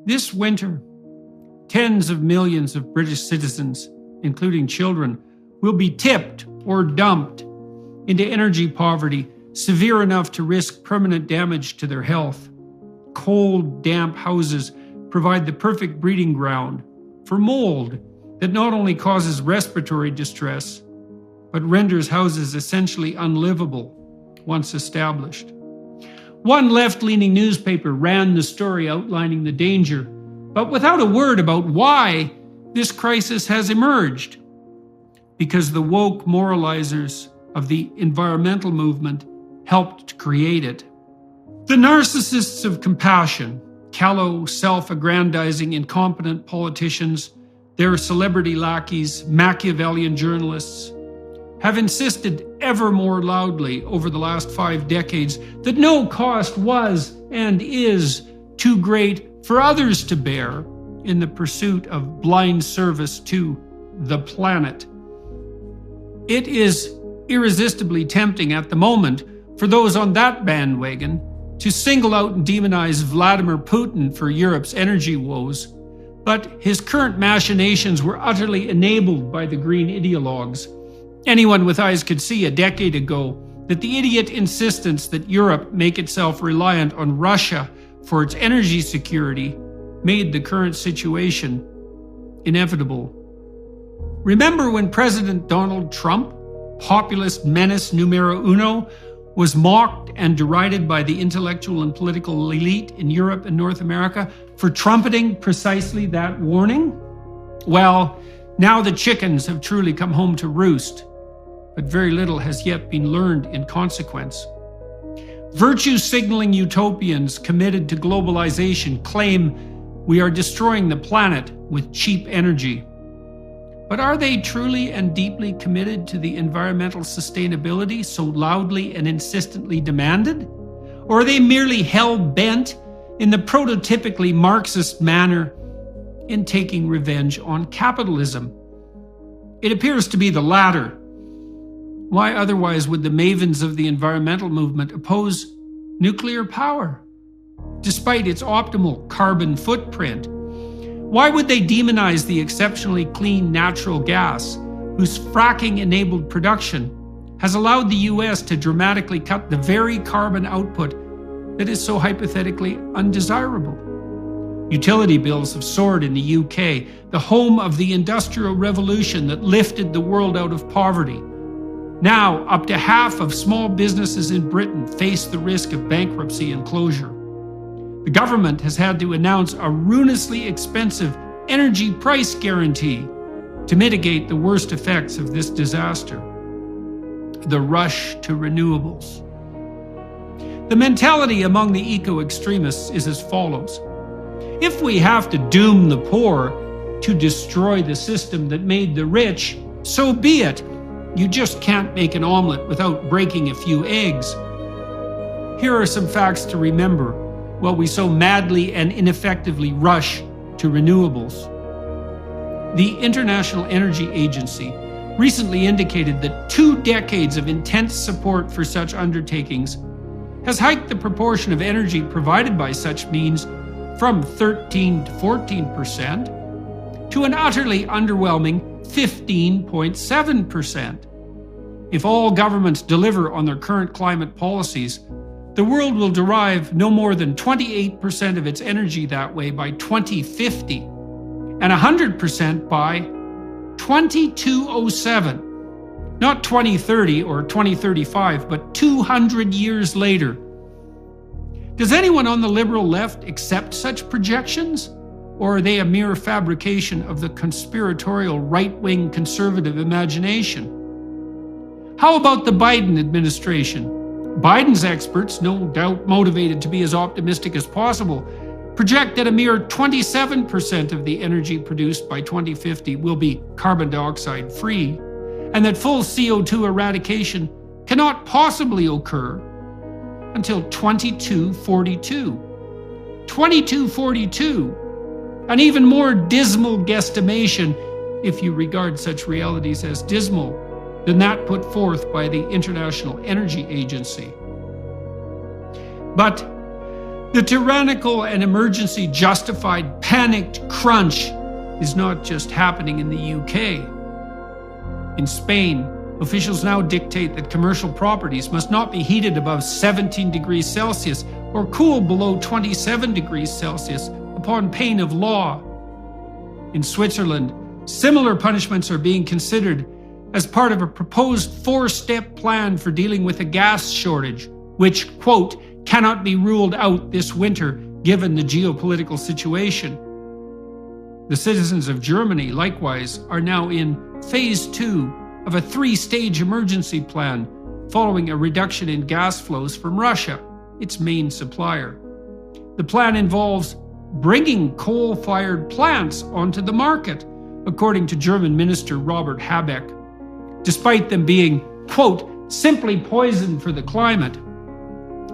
This winter, tens of millions of British citizens, including children, will be tipped or dumped into energy poverty severe enough to risk permanent damage to their health. Cold, damp houses provide the perfect breeding ground for mold that not only causes respiratory distress, but renders houses essentially unlivable once established. One left-leaning newspaper ran the story outlining the danger, but without a word about why this crisis has emerged. Because the woke moralizers of the environmental movement helped to create it. The narcissists of compassion, callow, self-aggrandizing, incompetent politicians, their celebrity lackeys, Machiavellian journalists, have insisted ever more loudly over the last 5 decades that no cost was and is too great for others to bear in the pursuit of blind service to the planet. It is irresistibly tempting at the moment for those on that bandwagon to single out and demonize Vladimir Putin for Europe's energy woes, but his current machinations were utterly enabled by the green ideologues. Anyone with eyes could see a decade ago that the idiot insistence that Europe make itself reliant on Russia for its energy security made the current situation inevitable. Remember when President Donald Trump, populist menace numero uno, was mocked and derided by the intellectual and political elite in Europe and North America for trumpeting precisely that warning? Well, now the chickens have truly come home to roost, but very little has yet been learned in consequence. Virtue-signaling utopians committed to globalization claim we are destroying the planet with cheap energy. But are they truly and deeply committed to the environmental sustainability so loudly and insistently demanded? Or are they merely hell-bent in the prototypically Marxist manner in taking revenge on capitalism? It appears to be the latter. Why otherwise would the mavens of the environmental movement oppose nuclear power, despite its optimal carbon footprint? Why would they demonize the exceptionally clean natural gas, whose fracking-enabled production has allowed the US to dramatically cut the very carbon output that is so hypothetically undesirable? Utility bills have soared in the UK, the home of the Industrial Revolution that lifted the world out of poverty. Now, up to half of small businesses in Britain face the risk of bankruptcy and closure. The government has had to announce a ruinously expensive energy price guarantee to mitigate the worst effects of this disaster: the rush to renewables. The mentality among the eco-extremists is as follows: if we have to doom the poor to destroy the system that made the rich, so be it. You just can't make an omelet without breaking a few eggs. Here are some facts to remember while we so madly and ineffectively rush to renewables. The International Energy Agency recently indicated that 2 decades of intense support for such undertakings has hiked the proportion of energy provided by such means from 13 to 14% to an utterly underwhelming 15.7%. If all governments deliver on their current climate policies, the world will derive no more than 28% of its energy that way by 2050, and 100% by 2207. Not 2030 or 2035, but 200 years later. Does anyone on the liberal left accept such projections? Or are they a mere fabrication of the conspiratorial right-wing conservative imagination? How about the Biden administration? Biden's experts, no doubt motivated to be as optimistic as possible, project that a mere 27% of the energy produced by 2050 will be carbon dioxide free, and that full CO2 eradication cannot possibly occur until 2242. 2242! An even more dismal guesstimation, if you regard such realities as dismal, than that put forth by the International Energy Agency. But The tyrannical and emergency justified panicked crunch is not just happening in the UK. In Spain, officials now dictate that commercial properties must not be heated above 17 degrees Celsius or cooled below 27 degrees Celsius upon pain of law. In Switzerland, similar punishments are being considered as part of a proposed 4-step plan for dealing with a gas shortage, which, quote, cannot be ruled out this winter given the geopolitical situation. The citizens of Germany, likewise, are now in phase 2 of a 3-stage emergency plan following a reduction in gas flows from Russia, its main supplier. The plan involves bringing coal-fired plants onto the market, according to German Minister Robert Habeck, despite them being, quote, simply poison for the climate,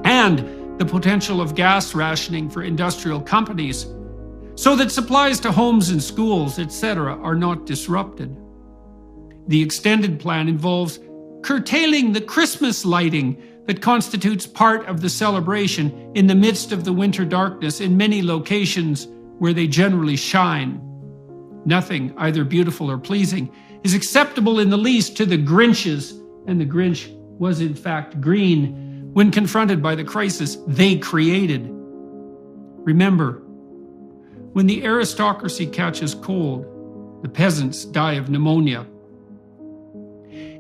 and the potential of gas rationing for industrial companies, so that supplies to homes and schools, etc., are not disrupted. The extended plan involves curtailing the Christmas lighting that constitutes part of the celebration in the midst of the winter darkness in many locations where they generally shine. Nothing, either beautiful or pleasing, is acceptable in the least to the Grinches, and the Grinch was in fact green when confronted by the crisis they created. Remember, when the aristocracy catches cold, the peasants die of pneumonia.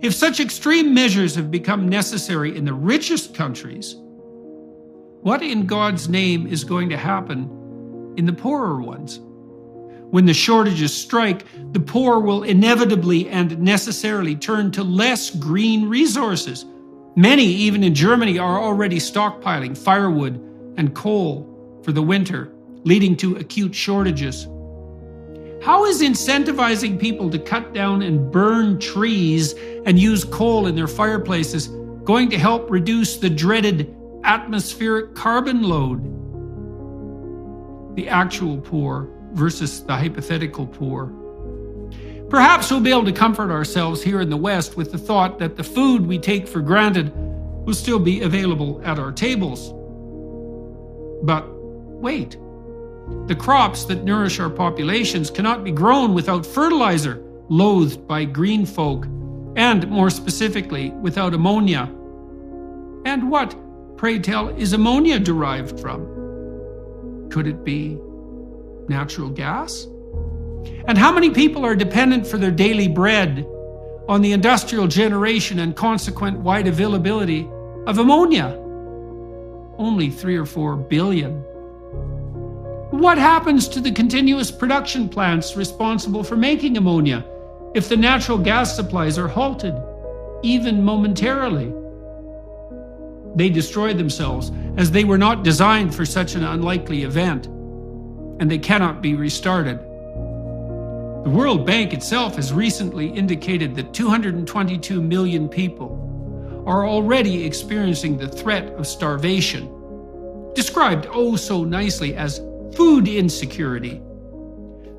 If such extreme measures have become necessary in the richest countries, what in God's name is going to happen in the poorer ones? When the shortages strike, the poor will inevitably and necessarily turn to less green resources. Many, even in Germany, are already stockpiling firewood and coal for the winter, leading to acute shortages. How is incentivizing people to cut down and burn trees and use coal in their fireplaces going to help reduce the dreaded atmospheric carbon load? The actual poor versus the hypothetical poor. Perhaps we'll be able to comfort ourselves here in the West with the thought that the food we take for granted will still be available at our tables. But wait. The crops that nourish our populations cannot be grown without fertilizer, loathed by green folk, and more specifically, without ammonia. And what, pray tell, is ammonia derived from? Could it be natural gas? And how many people are dependent for their daily bread on the industrial generation and consequent wide availability of ammonia? Only 3 or 4 billion. What happens to the continuous production plants responsible for making ammonia if the natural gas supplies are halted, even momentarily? They destroy themselves, as they were not designed for such an unlikely event, and they cannot be restarted. The World Bank itself has recently indicated that 222 million people are already experiencing the threat of starvation, described oh so nicely as food insecurity.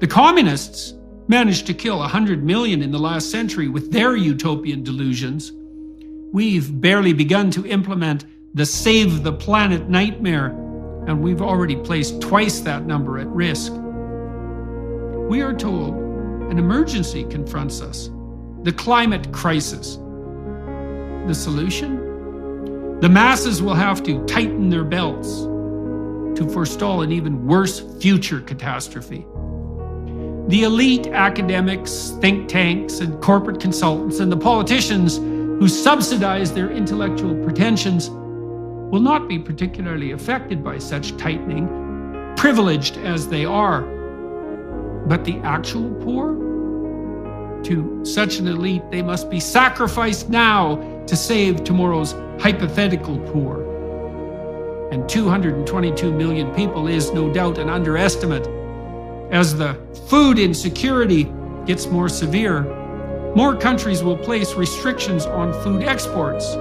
The communists managed to kill 100 million in the last century with their utopian delusions. We've barely begun to implement the Save the Planet nightmare, and we've already placed twice that number at risk. We are told an emergency confronts us, the climate crisis. The solution? The masses will have to tighten their belts to forestall an even worse future catastrophe. The elite academics, think tanks, and corporate consultants, and the politicians who subsidize their intellectual pretensions will not be particularly affected by such tightening, privileged as they are. But the actual poor? To such an elite, they must be sacrificed now to save tomorrow's hypothetical poor. And 222 million people is no doubt an underestimate. As the food insecurity gets more severe, more countries will place restrictions on food exports.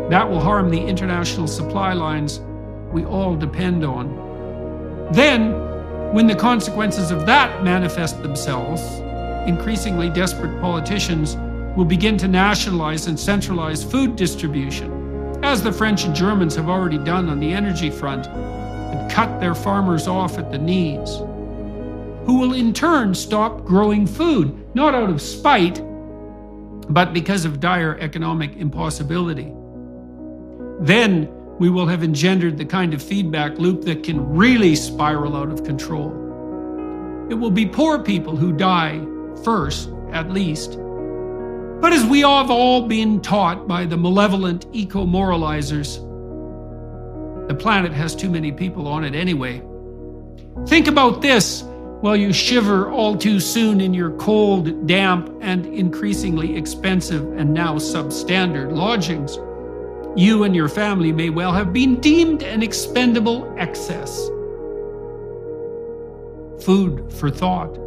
That will harm the international supply lines we all depend on. Then, when the consequences of that manifest themselves, increasingly desperate politicians will begin to nationalize and centralize food distribution, as the French and Germans have already done on the energy front, and cut their farmers off at the knees, who will in turn stop growing food, not out of spite, but because of dire economic impossibility. Then we will have engendered the kind of feedback loop that can really spiral out of control. It will be poor people who die first, at least. But as we have all been taught by the malevolent eco-moralizers, the planet has too many people on it anyway. Think about this while you shiver all too soon in your cold, damp, and increasingly expensive and now substandard lodgings. You and your family may well have been deemed an expendable excess. Food for thought.